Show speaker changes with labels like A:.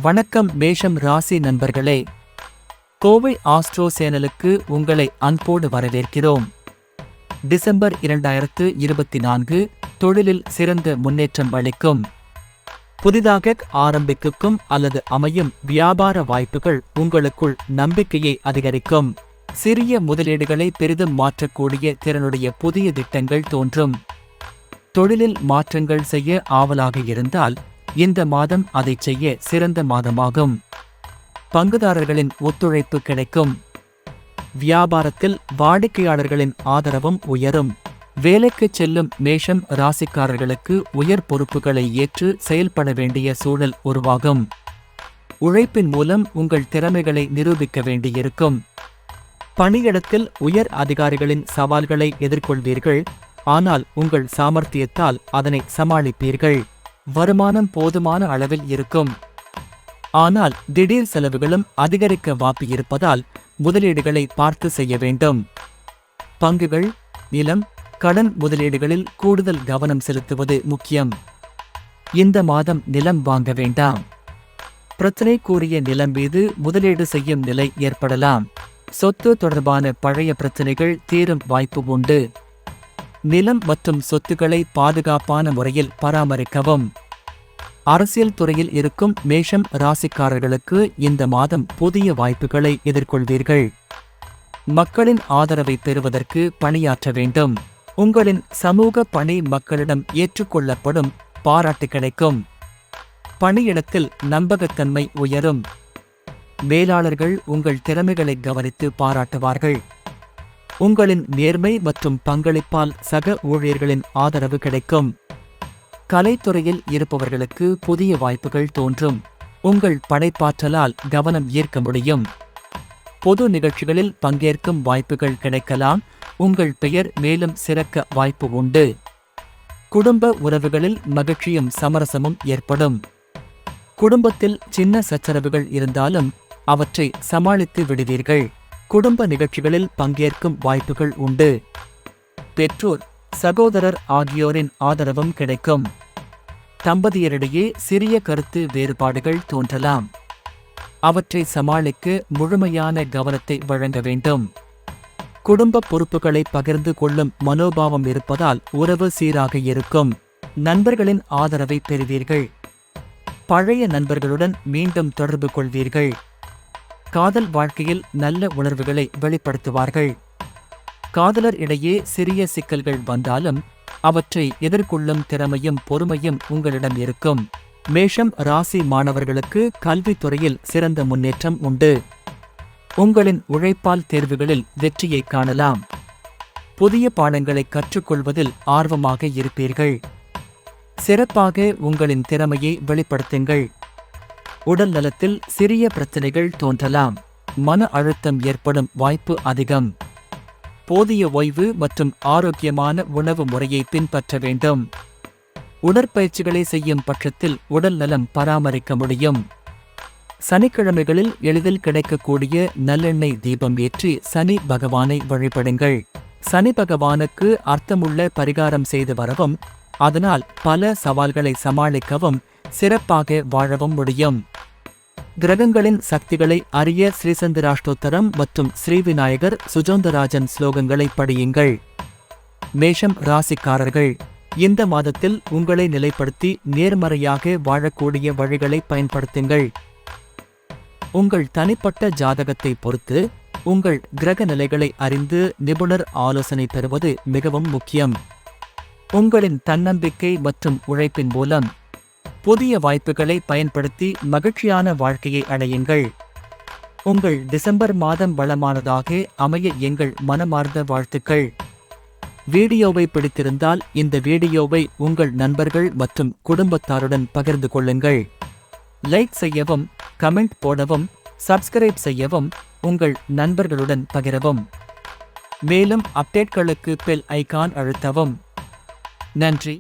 A: வணக்கம் மேஷம் ராசி நண்பர்களே. கோவை ஆஸ்ட்ரோ சேனலுக்கு உங்களை அன்போடு வரவேற்கிறோம். டிசம்பர் 2024 தொழிலில் சிறந்த முன்னேற்றம் அளிக்கும். புதிதாக ஆரம்பிக்கும் அல்லது அமையும் வியாபார வாய்ப்புகள் உங்களுக்குள் நம்பிக்கையை அதிகரிக்கும். சிறிய முதலீடுகளை பெரிதும் மாற்றக்கூடிய திறனுடைய புதிய திட்டங்கள் தோன்றும். தொழிலில் மாற்றங்கள் செய்ய ஆவலாக இருந்தால் இந்த மாதம் அதை செய்ய சிறந்த மாதமாகும். பங்குதாரர்களின் ஒத்துழைப்பு கிடைக்கும். வியாபாரத்தில் வாடிக்கையாளர்களின் ஆதரவும் உயரும். வேலைக்கு செல்லும் மேஷம் ராசிக்காரர்களுக்கு உயர் பொறுப்புகளை ஏற்று செயல்பட வேண்டிய சூழல் உருவாகும். உழைப்பின் மூலம் உங்கள் திறமைகளை நிரூபிக்க வேண்டியிருக்கும். பணியிடத்தில் உயர் அதிகாரிகளின் சவால்களை எதிர்கொள்வீர்கள். ஆனால் உங்கள் சாமர்த்தியத்தால் அதனை சமாளிப்பீர்கள். வருமானம் போதுமான அளவில் இருக்கும். ஆனால் திடீர் செலவுகளும் அதிகரிக்க வாய்ப்பு இருப்பதால் முதலீடுகளை பார்த்து செய்ய வேண்டும். பங்குகள், நிலம், கடன் முதலீடுகளில் கூடுதல் கவனம் செலுத்துவது முக்கியம். இந்த மாதம் நிலம் வாங்க வேண்டாம். பிரச்சினைக்குரிய நிலம் மீது முதலீடு செய்யும் நிலை ஏற்படலாம். சொத்து தொடர்பான பழைய பிரச்சினைகள் தீரும் வாய்ப்பு உண்டு. நிலம் மற்றும் சொத்துக்களை பாதுகாப்பான முறையில் பராமரிக்கவும். அரசியல் துறையில் இருக்கும் மேஷம் ராசிக்காரர்களுக்கு இந்த மாதம் புதிய வாய்ப்புகளை எதிர்கொள்வீர்கள். மக்களின் ஆதரவை பெறுவதற்கு பணியாற்ற வேண்டும். உங்களின் சமூக பணி மக்களிடம் ஏற்றுக்கொள்ளப்படும். பாராட்டு கிடைக்கும். பணியிடத்தில் நம்பகத்தன்மை உயரும். மேலாளர்கள் உங்கள் திறமைகளை கவனித்து பாராட்டுவார்கள். உங்களின் நேர்மை மற்றும் பங்களிப்பால் சக ஊழியர்களின் ஆதரவு கிடைக்கும். கலைத்துறையில் இருப்பவர்களுக்கு புதிய வாய்ப்புகள் தோன்றும். உங்கள் படைப்பாற்றலால் கவனம் ஈர்க்க முடியும். பொது நிகழ்ச்சிகளில் பங்கேற்கும் வாய்ப்புகள் கிடைக்கலாம். உங்கள் பெயர் மேலும் சிறக்க வாய்ப்பு உண்டு. குடும்ப உறவுகளில் மகிழ்ச்சியும் சமரசமும் ஏற்படும். குடும்பத்தில் சின்ன சச்சரவுகள் இருந்தாலும் அவற்றை சமாளித்து விடுவீர்கள். குடும்ப நிகழ்ச்சிகளில் பங்கேற்கும் வாய்ப்புகள் உண்டு. பெற்றோர், சகோதரர் ஆகியோரின் ஆதரவும் கிடைக்கும். தம்பதியரிடையே சிறிய கருத்து வேறுபாடுகள் தோன்றலாம். அவற்றை சமாளிக்க முழுமையான கவனத்தை வழங்க வேண்டும். குடும்ப பொறுப்புகளை பகிர்ந்து கொள்ளும் மனோபாவம் இருப்பதால் உறவு சீராக இருக்கும். நண்பர்களின் ஆதரவை பெறுவீர்கள். பழைய நண்பர்களுடன் மீண்டும் தொடர்பு கொள்வீர்கள். காதல் வாழ்க்கையில் நல்ல உணர்வுகளை வெளிப்படுத்துவார்கள். காதலர் இடையே சிறிய சிக்கல்கள் வந்தாலும் அவற்றை எதிர்கொள்ளும் திறமையும் பொறுமையும் உங்களிடம் இருக்கும். மேஷம் ராசி மாணவர்களுக்கு கல்வித்துறையில் சிறந்த முன்னேற்றம் உண்டு. உங்களின் உழைப்பால் தேர்வுகளில் வெற்றியை காணலாம். புதிய பாடங்களை கற்றுக்கொள்வதில் ஆர்வமாக இருப்பீர்கள். சிறப்பாக உங்களின் திறமையை வெளிப்படுத்துங்கள். உடல் நலத்தில் சிறிய பிரச்சனைகள் தோன்றலாம். மன அழுத்தம் ஏற்படும் வாய்ப்பு அதிகம். போதிய ஓய்வு மற்றும் ஆரோக்கியமான உணவு முறையை பின்பற்ற வேண்டும். உடற்பயிற்சிகளை செய்யும் பட்சத்தில் உடல் நலம் பராமரிக்க முடியும். சனிக்கிழமைகளில் எளிதில் கிடைக்கக்கூடிய நல்லெண்ணெய் தீபம் ஏற்றி சனி பகவானை வழிபடுங்கள். சனி பகவானுக்கு அர்த்தமுள்ள பரிகாரம் செய்து வரவும், அதனால் பல சவால்களை சமாளிக்கவும் சிறப்பாக வாழவும் முடியும். கிரகங்களின் சக்திகளை அறிய ஸ்ரீசந்திராஷ்டோத்தரம் மற்றும் ஸ்ரீவிநாயகர் சுஜோந்தராஜன் ஸ்லோகங்களை படியுங்கள். மேஷம் ராசிக்காரர்கள், இந்த மாதத்தில் உங்களை நிலைப்படுத்தி நேர்மறையாக வாழக்கூடிய வழிகளை பயன்படுத்துங்கள். உங்கள் தனிப்பட்ட ஜாதகத்தை பொறுத்து உங்கள் கிரக நிலைகளை அறிந்து நிபுணர் ஆலோசனை பெறுவது மிகவும் முக்கியம். உங்களின் தன்னம்பிக்கை மற்றும் உழைப்பின் மூலம் புதிய வாய்ப்புகளை பயன்படுத்தி மகிழ்ச்சியான வாழ்க்கையை அடையுங்கள். உங்கள் டிசம்பர் மாதம் வளமானதாக அமைய எங்கள் மனமார்ந்த வாழ்த்துக்கள். வீடியோவை பிடித்திருந்தால் இந்த வீடியோவை உங்கள் நண்பர்கள் மற்றும் குடும்பத்தாருடன் பகிர்ந்து கொள்ளுங்கள். லைக் செய்யவும், கமெண்ட் போடவும், சப்ஸ்கிரைப் செய்யவும், உங்கள் நண்பர்களுடன் பகிரவும். மேலும் அப்டேட்களுக்கு பெல் ஐகான் அழுத்தவும். நன்றி.